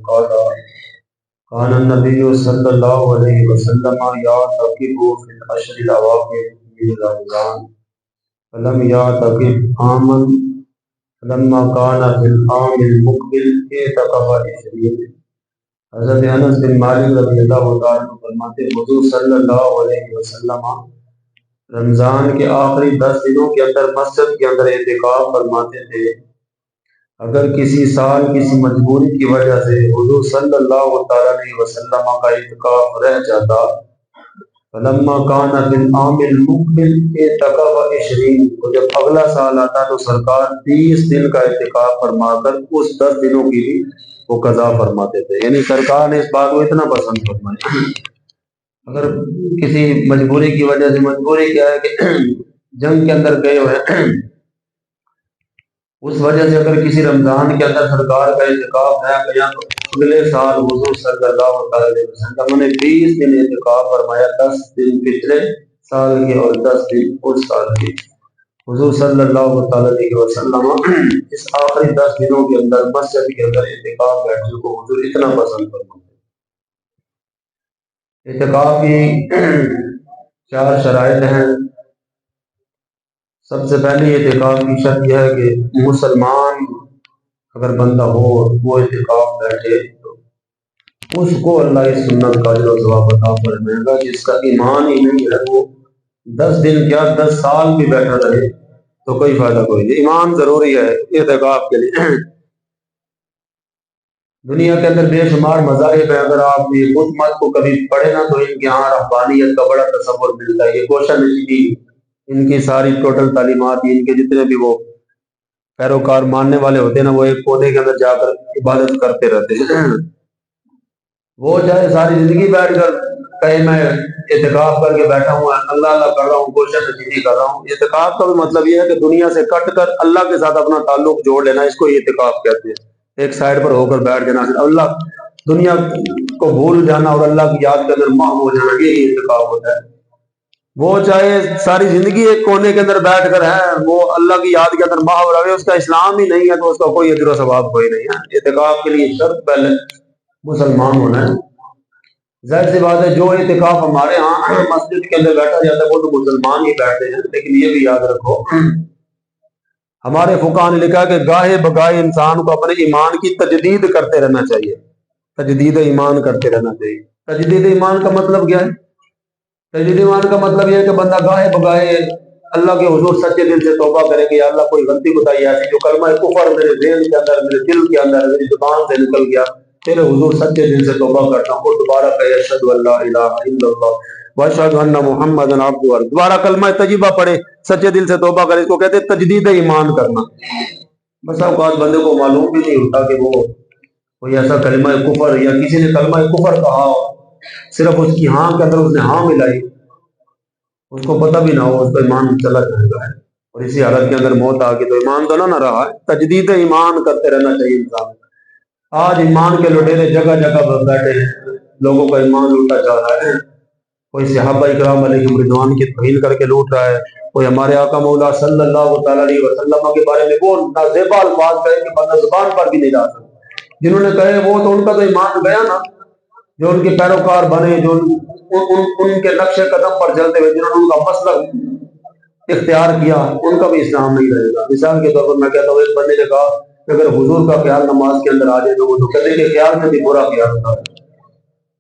قال كان النبي صلى الله عليه وسلم يعتكف في العشر الأواخر من رمضان فلم يعتكف عاما فلما كان في العام المقبل اعتكف 20۔ حضرت انس بن مالک رضی اللہ تعالیٰ عنہ فرماتے ہیں حضور صلی اللہ علیہ وسلم رمضان کے آخری 10 دنوں کے اندر مسجد کے اندر اعتکاف فرماتے تھے۔ اگر کسی سال کسی مجبوری کی وجہ سے حضور صلی اللہ تعالیٰ علیہ وسلم کا اعتکاف رہ جاتا فلما کان فی العام المقبل اعتکف 20، تو جب اگلا سال آتا تو سرکار 20 دن کا اعتکاف فرما کر اس 10 دنوں کی بھی وہ قضا فرماتے تھے۔ یعنی سرکار نے اس بات کو اتنا پسند فرمایا۔ اگر کسی مجبوری کی وجہ سے، مجبوری کیا ہے کہ جنگ کے اندر گئے ہوئے ہیں، اس وجہ سے اگر کسی رمضان کے اندر سرکار کا اعتکاف رہ گیا تو اگلے سال حضور صلی اللہ علیہ وسلم نے 20 دن اعتکاف فرمایا، 10 دن پچھلے سال کے اور 10 دن اس سال کے۔ حضور صلی اللہ علیہ وسلم اس آخری 10 دنوں کے اندر مسجد کے اندر اعتکاف بیٹھنے کو حضور اتنا پسند فرماتے۔ اعتکاف کی 4 شرائط ہیں۔ سب سے پہلی اعتکاف کی شرط یہ ہے کہ مسلمان اگر بندہ ہو وہ اعتکاف بیٹھے تو اس کو اللہ اس سنت کا اجر و ثواب عطا فرمائے گا۔ جس کا ایمان ہی نہیں ہے وہ 10 دن کیا 10 سال بھی بیٹھا رہے تو کوئی فائدہ کوئی نہیں۔ ایمان ضروری ہے اعتکاف کے لیے۔ دنیا کے اندر بے شمار مذاہب ہیں، اگر آپ یہ خود مت کو کبھی پڑھے نا تو ان کے یہاں رحبانیت کا بڑا تصور ملتا ہے۔ یہ کوشش نشینی ان کی ساری ٹوٹل تعلیمات، ان کے جتنے بھی وہ پیروکار ماننے والے ہوتے ہیں نا، وہ ایک پودے کے اندر جا کر عبادت کرتے رہتے ہیں۔ وہ چاہے ساری زندگی بیٹھ کر کہیں میں اعتکاف کر کے بیٹھا ہوں، اللہ اللہ کر رہا ہوں، کوشش نشینی کر رہا ہوں۔ اعتکاف کا بھی مطلب یہ ہے کہ دنیا سے کٹ کر اللہ کے ساتھ اپنا تعلق جوڑ لینا، اس کو اعتکاف کہتے ہیں۔ ایک سائڈ پر ہو کر بیٹھ جانا، اللہ دنیا کو بھول جانا اور اللہ کی یاد کے اندر مہو ہو جانا، یہی اعتکاف ہوتا ہے۔ وہ چاہے ساری زندگی ایک کونے کے اندر بیٹھ کر ہے، وہ اللہ کی یاد کے اندر مہو رہے، اس کا اسلام ہی نہیں ہے تو اس کا کوئی اجر و ثواب کوئی نہیں ہے۔ اعتکاف کے لیے شرط پہلے مسلمان ہونا ہے۔ ظاہر سی بات ہے جو اعتکاف ہمارے ہاں مسجد کے اندر بیٹھا جاتا ہے وہ تو مسلمان ہی بیٹھتے ہیں، لیکن یہ بھی یاد رکھو ہمارے فقہاء نے لکھا کہ گاہے بگاہے انسان کو اپنے ایمان کی تجدید کرتے رہنا چاہیے، تجدید ایمان کرتے رہنا چاہیے۔ تجدید ایمان کا مطلب کیا ہے؟ تجدید ایمان کا مطلب یہ ہے کہ بندہ گاہے بگاہے اللہ کے حضور سچے دل سے توبہ کرے کہ یا اللہ کوئی غلطی کوتاہی ایسی جو کلمہ کفر میرے ذہن کے اندر، میرے دل کے اندر، میری زبان سے نکل گیا، تیرے حضور سچے دل سے توبہ کرتا ہوں، اور دوبارہ کہے اشہد ان لا الہ الا اللہ واشہد ان محمدا عبدہ ورسولہ، دوبارہ کلمہ طیبہ پڑھے، سچے دل سے توبہ کرے، اس کو کہتے ہیں تجدید ایمان کرنا۔ بس اوقات بندے کو معلوم بھی نہیں ہوتا کہ وہ کوئی ایسا کلمہ کفر یا کسی نے کلمہ کفر کہا، صرف اس کی ہاں کے اندر اس نے ہاں ملائی، اس کو پتہ بھی نہ ہو، اس کا ایمان چلا جائے گا، اور اسی حالت کے اندر موت آ گئی تو ایمان تو نہ رہا ہے۔ تجدید ایمان کرتے رہنا چاہیے انسان۔ آج ایمان کے لٹیرے جگہ جگہ پر بیٹھے ہیں، لوگوں کا ایمان لوٹا جا رہا ہے۔ کوئی صحابہ اکرام علیہم رضوان کی توہین کر کے لوٹ رہا ہے، کوئی ہمارے آقا مولا صلی اللہ تعالیٰ علیہ وسلم کے بارے میں وہ نازیبا الفاظ کہے کہ بندہ زبان پر بھی نہیں لا سکتا۔ جنہوں نے کہے وہ تو ان کا تو ایمان گیا نا، جو ان کے پیروکار بنے، جو ان کے نقش قدم پر چلتے ہوئے جنہوں نے ان کا مسلک اختیار کیا، ان کا بھی اسلام نہیں رہے گا۔ مثال کے طور پر میں کہتا ہوں، ایک بندے نے کہا کہ اگر حضور کا خیال نماز کے اندر آ جائے تو وہ تو کہتے کہ خیال میں بھی برا خیال تھا،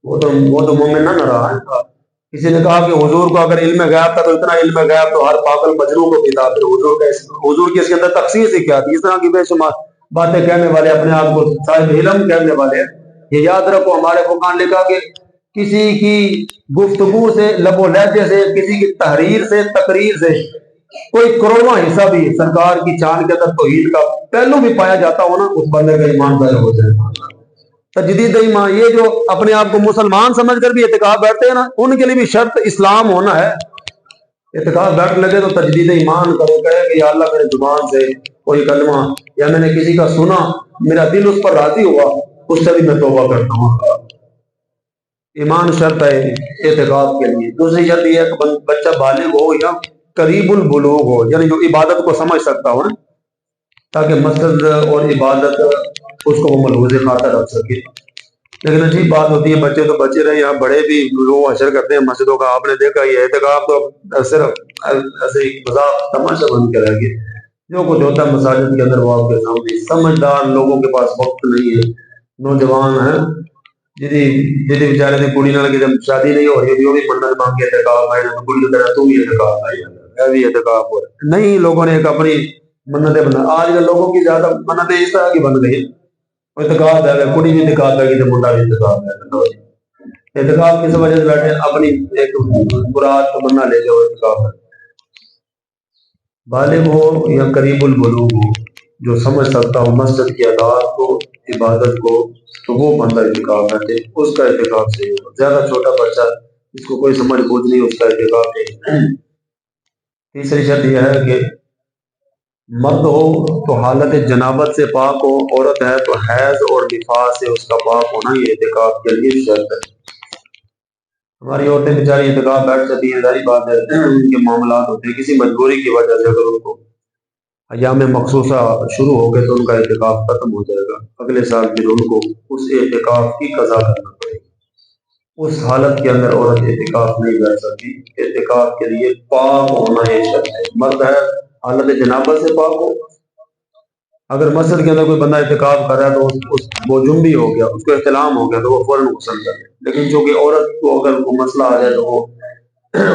وہ تو مومن نہ رہا ہے۔ کسی نے کہا کہ حضور کو اگر علم غیب تھا تو اتنا علم غیب تو ہر پاگل مجنون کو کتاب، حضور کی اس کے اندر تخصیص ہی کیا تھی؟ اس طرح کی بے شمار باتیں کہنے والے، اپنے آپ کو صاحب علم کہنے والے، یہ یاد رکھو ہمارے فقہاء نے لکھا کہ کسی کی گفتگو سے، لب و لہجے سے، کسی کی تحریر سے، تقریر سے کوئی کروڑواں حصہ بھی سرکار کی شان کے اندر توحید کا پہلو بھی پایا جاتا ہو نا، اس بندے کا ایمان ظاہر ہو جائے گا۔ تجدید ایمان، یہ جو اپنے آپ کو مسلمان سمجھ کر بھی اعتکاف بیٹھتے ہیں نا، ان کے لیے بھی شرط اسلام ہونا ہے۔ اعتکاف بیٹھ لگے تو تجدید ایمان کرو، کہے کہ یا اللہ میرے زبان سے کوئی کلمہ یا میں نے کسی کا سنا، میرا دل اس پر راضی ہوا، اس سے بھی میں توبہ کرتا ہوں۔ ایمان شرط ہے اعتکاف کے لیے۔ دوسری شرط یہ ہے کہ بچہ بالغ ہو یا قریب البلوغ ہو، یعنی جو عبادت کو سمجھ سکتا ہو نا۔ تاکہ مسجد اور عبادت اس کو وہ ملحوظ خاطر رکھ سکے۔ لیکن عجیب بات ہوتی ہے، بچے تو بچے رہے، یہاں بڑے بھی لوگ حشر کرتے ہیں مسجدوں کا۔ آپ نے دیکھا یہ اعتکاف تو صرف ایسے ہی مذاق تماشا بن کے رہ گئے۔ جو کچھ ہوتا ہے مساجد کے اندر وہ آپ کے سامنے۔ سمجھدار لوگوں کے پاس وقت نہیں ہے، نوجوان ہیں جی جی بیچارے نے کڑی نہ لگی، جب شادی نہیں ہو رہی ہے وہ بھی منت مانگ کے اعتکاف آئے، کڑی کی طرح تم بھی اعتکاف آئی ہے بھی اعتکاف ہو رہا ہے۔ نہیں، لوگوں نے ایک اپنی منتیں بنا، آج کل لوگوں کی زیادہ منتیں اس طرح کی بن گئی، اعتکاف ہے کڑی بھی اعتکاف ہے کہ منڈا بھی اعتکاف ہے۔ اعتکاف کس وجہ سے بیٹھے؟ اپنی ایک مراد تمنا لے کے اعتکاف ہے۔ بالغ ہو یا قریب البلوغ ہو، جو سمجھ سکتا ہو مسجد کی عادات کو، عبادت کو، تو وہ بندہ اعتکاف بیٹھے، اس کا اعتکاف صحیح ہو۔ زیادہ چھوٹا بچہ اس کو کوئی سمجھ بوجھ نہیں، اس کا اعتکاف نہیں۔ تیسری شرط یہ ہے کہ مرد ہو تو حالت جنابت سے پاک ہو، عورت ہے تو حیض اور نفاس سے اس کا پاک ہونا یہ اعتکاف کے لیے شرط ہے۔ ہماری عورتیں بیچاری اعتکاف بیٹھ جاتی ہیں، ظاہری بات ہے ان کے معاملات ہوتے ہیں، کسی مجبوری کی وجہ سے اگر ان کو ایام مخصوصہ شروع ہو گئے تو ان کا اعتکاف ختم ہو جائے گا، اگلے سال پھر ان کو اس اعتکاف کی قضا کرنا پڑے گا۔ اس حالت کے اندر عورت اعتکاف نہیں بیٹھ سکتی۔ اعتکاف کے لیے پاک ہونا یہ شرط ہے۔ مرد ہے حالت جنابت سے پاک ہو، اگر مسجد کے اندر کوئی بندہ اعتکاف کر رہا ہے تو وہ جنبی ہو گیا، اس کو احتلام ہو گیا تو وہ فوراً غسل کر لے۔ لیکن چونکہ عورت کو اگر کوئی مسئلہ آ جائے تو وہ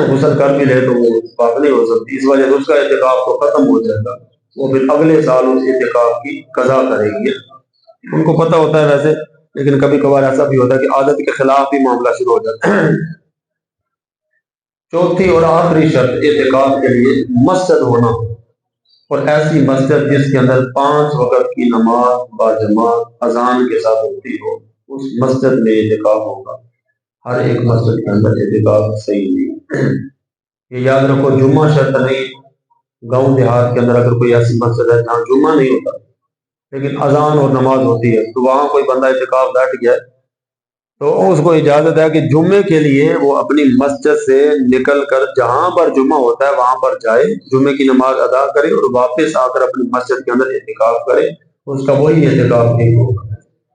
غسل کر بھی لے تو وہ پاک نہیں ہو سکتی، اس وجہ سے اس کا اعتکاف تو ختم ہو جائے گا، وہ پھر اگلے سال اس اعتکاف کی قضا کرے گی۔ ان کو پتہ ہوتا ہے ویسے، لیکن کبھی کبھار ایسا بھی ہوتا ہے کہ عادت کے خلاف بھی معاملہ شروع ہو جاتا ہے۔ چوتھی اور آخری شرط اعتکاف کے لیے مسجد ہونا، اور ایسی مسجد جس کے اندر 5 وقت کی نماز باجماعت اذان کے ساتھ ہوتی ہو، اس مسجد میں اعتکاف ہوگا۔ ہر ایک مسجد کے اندر اعتکاف صحیح نہیں۔ یہ یاد رکھو، جمعہ شرط نہیں۔ گاؤں دیہات کے اندر اگر کوئی ایسی مسجد ہے جہاں جمعہ نہیں ہوتا لیکن اذان اور نماز ہوتی ہے تو وہاں کوئی بندہ اعتکاف بیٹھ گیا تو اس کو اجازت ہے کہ جمعے کے لیے وہ اپنی مسجد سے نکل کر جہاں پر جمعہ ہوتا ہے وہاں پر جائے، جمعے کی نماز ادا کرے اور واپس آ کر اپنی مسجد کے اندر اعتکاف کرے، اس کا وہی اعتکاف نہیں ہوگا۔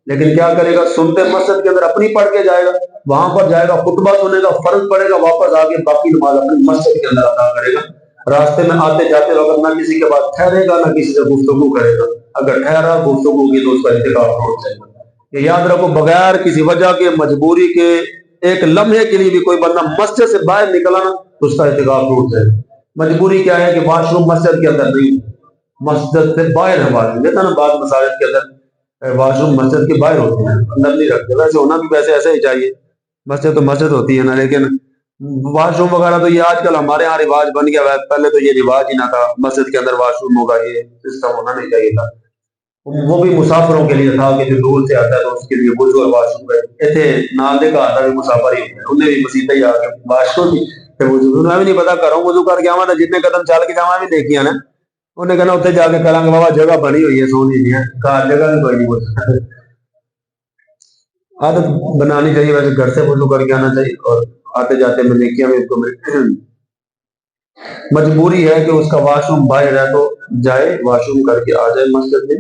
لیکن کیا کرے گا؟ سنتے مسجد کے اندر اپنی پڑھ کے جائے گا، وہاں پر جائے گا، خطبہ سنے گا، فرض پڑے گا، واپس آ کے باقی نماز اپنی مسجد کے اندر ادا کرے گا۔ راستے میں آتے جاتے وقت نہ کسی کے پاس ٹھہرے گا نہ کسی سے گفتگو کرے گا، اگر ٹھہرا گفتگو کی تو اس کا اعتکاف ٹوٹ جائے گا۔ یہ یاد رکھو، بغیر کسی وجہ کے، مجبوری کے، ایک لمحے کے لیے بھی کوئی بندہ مسجد سے باہر نکلا نا تو اس کا اعتکاف ٹوٹ جائے گا۔ مجبوری کیا ہے کہ واش روم مسجد کے اندر نہیں، مسجد سے باہر ہے واش روم، دیکھا نا بعض مساجد کے اندر واش روم مسجد کے باہر ہوتے ہیں، اندر نہیں رکھتے، ویسے ہونا بھی ویسے ایسے ہی چاہیے، مسجد تو مسجد ہوتی ہے نا، لیکن واش روم وغیرہ تو یہ آج کل ہمارے ہاں رواج بن گیا ہے، پہلے تو یہ رواج ہی نہ تھا، مسجد کے اندر واش روم ہوگا، یہ سسٹم ہونا نہیں چاہیے تھا۔ وہ بھی مسافروں کے لیے تھا کہ جو دور سے آتا ہے تو اس کے لیے وضو اور واش روم ہے۔ ایتھے نال دے گھر دا بھی مسافر ہی ہوتا ہے، انہیں بھی مسیطہ ہی آ کے واش روم تے وضو، میں بھی نہیں پتا کروں وضو کر کے آواں تے جتنے قدم چل کے جاواں بھی دیکھیاں نا، انہیں کہنا اتنے جا کے کراں گے، بابا جگہ بنی ہوئی ہے سونی دی ہے، گھر جگہ بھی کوئی نہیں۔ عادت بنانی چاہیے، ویسے گھر سے وضو کر کے آنا چاہیے، اور آتے جاتے میں نیکیاں بھی اس کو مجبوری ہے کہ اس کا واش روم باہر ہے تو جائے واش روم کر کے آ جائے مسجد میں،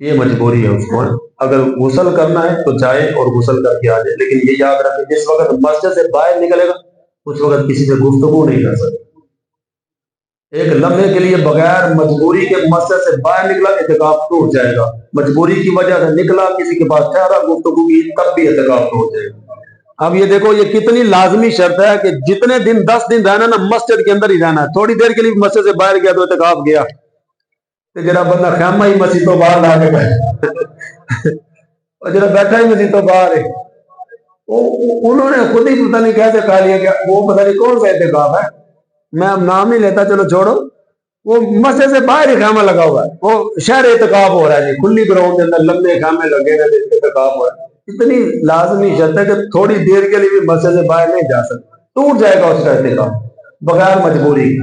یہ مجبوری ہے اس کو۔ اگر غسل کرنا ہے تو جائے اور غسل کر کے آ جائے، لیکن یہ یاد رکھے جس وقت مسجد سے باہر نکلے گا اس وقت کسی سے گفتگو نہیں کر سکتے۔ ایک لمحے کے لیے بغیر مجبوری کے مسجد سے باہر نکلا اعتکاف ٹوٹ جائے گا، مجبوری کی وجہ سے نکلا کسی کے پاس ٹھہرا گفتگو کی تب بھی اعتکاف ٹوٹ جائے گا۔ اب یہ دیکھو یہ کتنی لازمی شرط ہے کہ جتنے دن 10 دن رہنا نا مسجد کے اندر ہی رہنا ہے، تھوڑی دیر کے لیے مسجد سے باہر گیا تو اعتکاف گیا، جڑا بندہ خیمہ ہی مسجد تو باہر لا کے اور جڑا بیٹھا ہی مسجد تو باہر ہے، انہوں نے خود ہی پتہ نہیں کیسے کہا لیا کہ وہ پتہ نہیں کون سا اعتکاف ہے، میں اب نام نہیں لیتا، چلو چھوڑو، وہ مسجد سے باہر ہی خیمہ لگا ہوا ہے، وہ شہر اعتکاف ہو رہا ہے جی، کھلی گراؤنڈ کے اندر لمبے خیمے لگے رہے اعتکاف ہو رہا ہے۔ اتنی لازمی شرط ہے کہ تھوڑی دیر کے لیے بھی مسجد سے باہر نہیں جا سکتا، ٹوٹ جائے گا اس کا اعتکاف بغیر مجبوری۔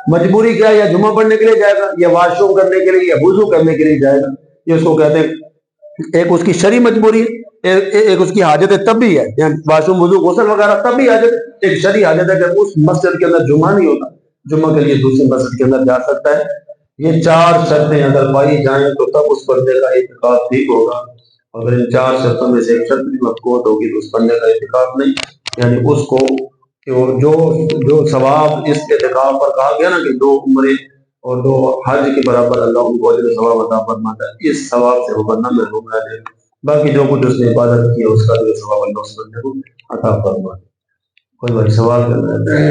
مجبوری کیا ہے؟ یا جمعہ پڑھنے کے لیے جائے گا، یا واش روم کرنے کے لیے، یا وضو کرنے کے لیے جائے گا، یہ اس کو کہتے ہیں ایک اس کی شرعی مجبوری ہے، ایک اس کی حاجت طبی ہے، یعنی واش روم وضو غسل وغیرہ طبی حاجت، ایک شرعی حاجت ہے کہ اس مسجد کے اندر جمعہ نہیں ہوتا، جمعہ کے لیے دوسری مسجد کے اندر جا سکتا ہے۔ یہ چار شرطیں اگر پائی جائیں تو تب اس بندے کا اعتقاد ٹھیک ہوگا. اگر ان چار شرطوں میں سے ایک شرط بھی مفقود ہوگی تو اس بندے کا اعتقاد نہیں. یعنی اس کو کہ وہ جو جو ثواب اس اعتقاد پر کہا گیا نا کہ 2 عمرے اور 2 حج کے برابر اللہ ان کو اجر و ثواب عطا فرماتا ہے، اس ثواب سے وہ بندہ محروم رہ جائے گا. باقی جو کچھ اس نے عبادت کی ہے اس کا جو ثواب اللہ اس بندے کو عطا فرمائے. کوئی بھائی سوال کرنا ہے؟